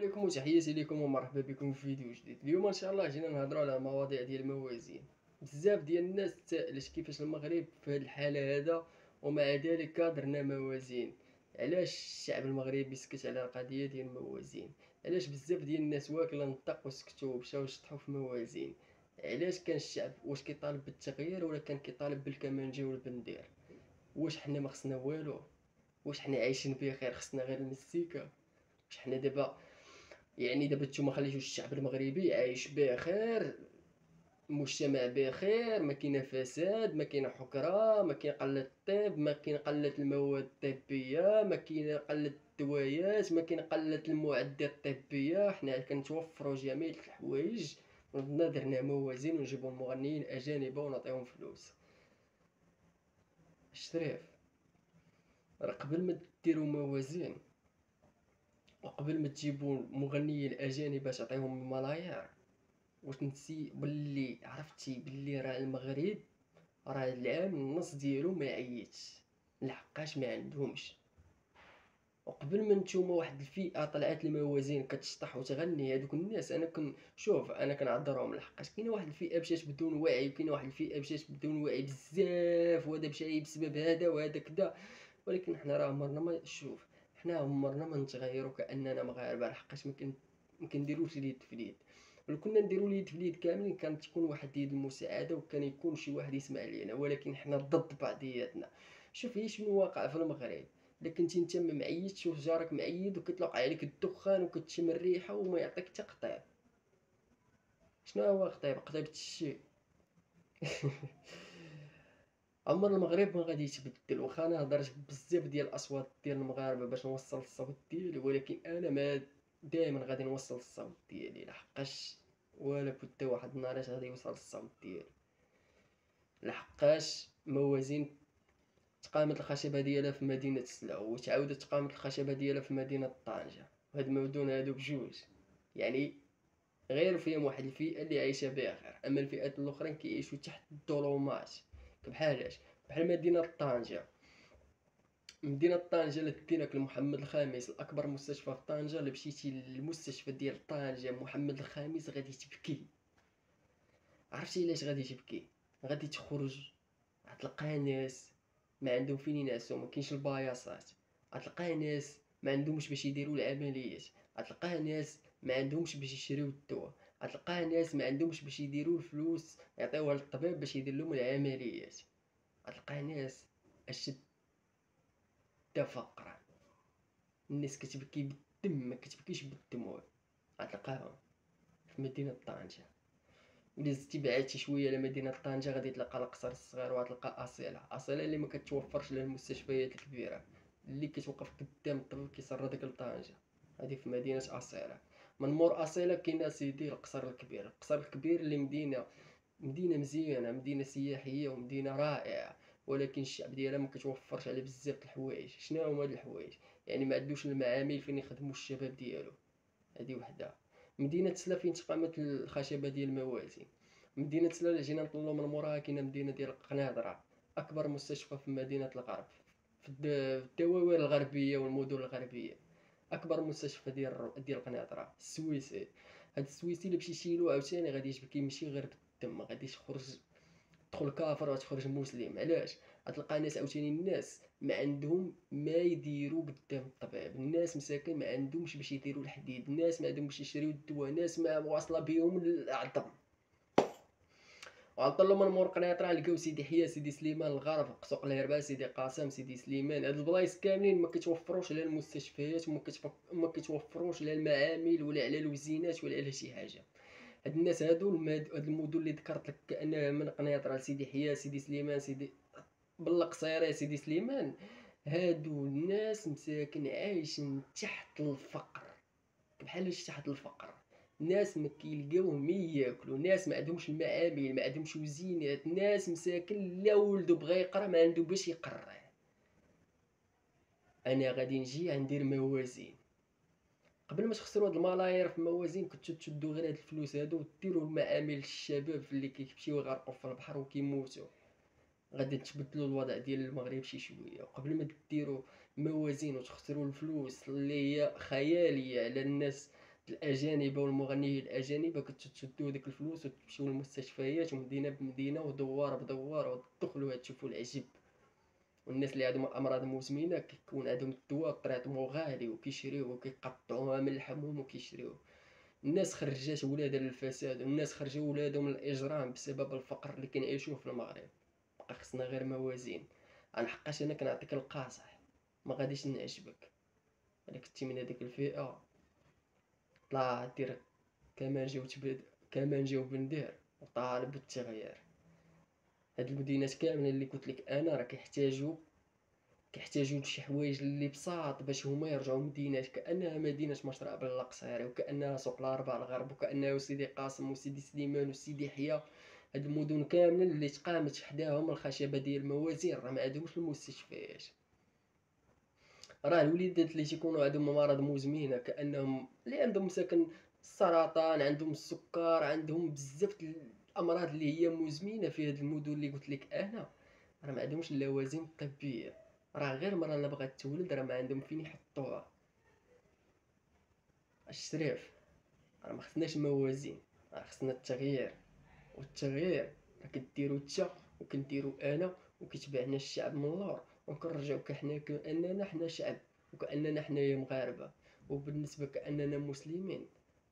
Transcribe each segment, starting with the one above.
عليكم وتحياتي لكم ومرحبا بكم في فيديو جديد. اليوم ان شاء الله جينا نهضروا على مواضيع ديال الموازين. بزاف ديال الناس تسائلت كيفاش المغرب في هذه الحاله هذا ومع ذلك درنا موازين. علاش الشعب المغربي سكت على القضيه ديال الموازين؟ علاش بزاف ديال الناس واكله النطق وسكتوا ومشاو يشطحوا في موازين؟ علاش كان الشعب واش كيطالب بالتغيير ولا كان كيطالب بالكمانجه والبندير؟ واش حنا ما خصنا والو؟ واش حنا عايشين بخير خصنا غير المزيكا؟ واش حنا دابا نتوما خليتوا الشعب المغربي عايش بخير، المجتمع بخير، ما كاين فساد، ما كاين حكرة، ما كاين قلة الطب، ما كاين قلة المواد الطبية، ما كاين قلة الدوايات، ما كاين قلة المعدات الطبية. حنا كنتوفروا جميع الحوايج ونضنا درنا موازين ونجيبوا المغنيين اجانب ونعطيهم فلوس. الشريف راه قبل ما ديروا موازين وقبل ما تجيبوا مغنيين اجانب تعطيهم الملايير، واش نسي باللي عرفتي باللي راه المغرب راه العام النص ديالو ما عيطش لحقاش ما عندهمش؟ وقبل ما نتوما واحد الفئه طلعت الموازين كتشطح وتغني، هذوك الناس انا كنعذرهم لحقاش كاينه واحد الفئه مشات بدون وعي وكاينه واحد الفئه مشات بدون وعي بزاف، وهذا مشى بسبب هذا وهذا كذا. ولكن حنا راه عمرنا ما حنا عمرنا ما نتغيروا كاننا مغاربه لحقاش ما كنديروش اليد في اليد. لو كنا نديروا اليد في اليد كاملين كانت تكون واحد يد المساعده وكان يكون شي واحد يسمع لينا، ولكن حنا ضد بعضياتنا. شوف هي شنو واقع في المغرب. الا كنتي انت معيد تشوف جارك معيد وكيطلق عليك الدخان وكتشم الريحه وما يعطيك حتى قطيب. شنو هو قطيب؟ قطيب تشي. عمر المغرب ما غادي يتبدل، واخا انا هضرت بزاف ديال الاصوات ديال المغاربه باش نوصل الصوت ديالي، ولكن انا ما دائما غادي نوصل الصوت ديالي لحقاش ولا بد واحد النهار غادي يوصل الصوت ديالي. لحقاش موازين تقامت الخشبه ديالها في مدينه سلاو وتعاودت تقامت الخشبه ديالها في مدينه طنجه، هاد المدن هادو بجوج يعني غير فيهم واحد الفئه اللي عايشه بخير، اما الفئات الاخرين كيعيشوا تحت الظلمات. بحالاش؟ بحال مدينه طنجه. مدينه طنجه اللي تدينك لمحمد الخامس الاكبر مستشفى في طنجه، الا مشيتي للمستشفى ديال طنجه محمد الخامس غادي تبكي. عرفتي علاش غادي تبكي؟ غادي تخرج غتلقى ناس ما عندهم فين ينعسوا، ما كاينش الباياصات. غتلقى ناس ما عندهمش باش يديروا العمليات. غتلقى ناس ما عندهمش باش يشريو الدواء. غتلقى ناس ما عندهمش باش يديروا الفلوس يعطيوها للطبيب باش يدير لهم العمليات. غتلقى ناس اشد فقرا. الناس كتبكي بالدم ما كتبكيش بالدموع. غتلقاهم في مدينة طنجة. إلا زدتي بعدتي شويه لمدينه طنجه غادي تلقى القصر الصغير وغتلقى اصيله اللي ما كتوفرش للمستشفيات الكبيره، اللي كتوقف قدام الطبيب كيسردك لطنجه. هذه في مدينه اصيله. من مور اصيله كاين سيدي القصر الكبير. القصر الكبير اللي مدينه مزيانه، مدينه سياحيه ومدينه رائعه، ولكن الشعب ديالها ما كتوفرش على بزاف د الحوايج. شنو هما هاد الحوايج؟ يعني ما عندوش المعامل فين يخدموا الشباب ديالو. هذه وحده. مدينه سلا فين تقامت الخشبه ديال الموازين. مدينة سلا اللي جينا نطلو من موراها كاينة مدينة ديال قناطرة، أكبر مستشفى في مدينة الغرب، في الدواوين الغربية والمدن الغربية. أكبر مستشفى ديال قناطرة السويسي. هاد السويسي إلا مشيتي لو عاوتاني غادي يجبك يمشي غير بالدم، ما غاديش يخرج تدخل كافر وتخرج مسلم. علاش؟ غتلقى ناس عاوتاني الناس ما عندهم ما يديروا قدام الطبيب، الناس مساكن ما عندهمش باش يديروا الحديد، الناس ما عندهمش باش يشريو الدواء، ناس ما واصله بهم العظم. وغنطلو من مور قنيطرة نلقاو سيدي حيا، سيدي سليمان، الغرب، سوق الهربة، سيدي قاسم، سيدي سليمان. هاد البلايص كاملين ما كيتوفروش لا المستشفيات وما كيتوفروش لا المعامل ولا على الوزينات ولا على شي حاجة. هاد الناس هادو هاد المدن اللي ذكرت لك كأنها من قنيطرة لسيدي حيا، سيدي سليمان، سيدي بالقصيرة، سيدي سليمان، هادو الناس مساكن عايشين تحت الفقر. بحالاش تحت الفقر؟ ناس ما كيلقاو مي ياكلوا، ناس ما عندهمش المعامل، ما عندهمش وزينات، ناس مساكن لا ولدو بغى يقرا ما عنده باش يقرا. انا غادي نجي غندير موازين. قبل ما تخسروا هاد الملايير في الموازين كنتو تشدوا غير هاد الفلوس هادو وديروا المعامل للشباب اللي كيمشيو يغرقوا في البحر وكيموتوا. غادي تبدلوا الوضع ديال المغرب شي شويه. وقبل ما ديروا موازين وتخسروا الفلوس اللي هي خياليه على الناس الاجانب والمغنيين الاجانب كتشدوا ديك الفلوس وتمشيو للمستشفيات ومدينه بمدينه ودوار بدوار وتدخلوا تشوفوا العجب. والناس اللي عندهم امراض مزمنه كيكون عندهم الدواء طريقتهم غالي وكيشريوه وكيقطعوها من الحموم وكيشريوه. الناس خرجات ولادها للفساد والناس خرجوا ولادهم للاجرام بسبب الفقر اللي كنعيشوه في المغرب. بقى خصنا غير موازين. انا حقاش انا كنعطيك القاصح ما غاديش نعجبك، الا كنتي من هذيك الفئه طلع دير كمانجي وبندير وطالب بالتغيير. هاد المدينات كاملين اللي قلت لك انا راه كيحتاجوا لشي حوايج اللي بساط باش هما يرجعوا مدينات كانها مدينه مشراب القصيري وكانها سوق الاربعاء الغرب وكانها سيدي قاسم وسيدي سليمان وسيدي حيا. هاد المدن كاملين اللي تقامت حداهم الخشبه ديال الموازين راه ما عندهمش المستشفيات. راه الوليدات اللي تيكونوا عندهم مرض مزمنه كانهم اللي عندهم مساكن السرطان عندهم السكر عندهم بزاف الامراض اللي هي مزمنه في هاد المدن اللي قلت لك انا راه ما عندهمش اللوازم الطبيه. راه غير مرة اللي بغات تولد راه ما عندهم فين يحطوها. الشريف راه ما خصناش موازين، راه خصنا التغيير. والتغيير راه كديرو نتا وكنديرو انا وكيتبعنا الشعب من اللور ونكرجعو كحنا كاننا حنا شعب وكاننا حنايا مغاربه. وبالنسبه كاننا مسلمين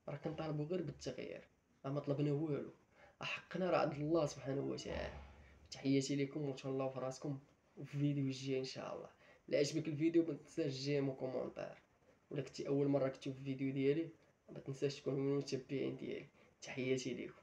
راه كنطالبوا غير بالتغيير، راه ما طلبنا والو. حقنا راه عند الله سبحانه وتعالى. تحياتي لكم وتهلاو في راسكم. وفي فيديو جاي ان شاء الله. لا عجبك الفيديو ما تنساش جيم وكومونتير. ولا كنتي اول مره كتشوف الفيديو ديالي ما تنساش تكون من المتابعين ديالي. تحياتي لكم.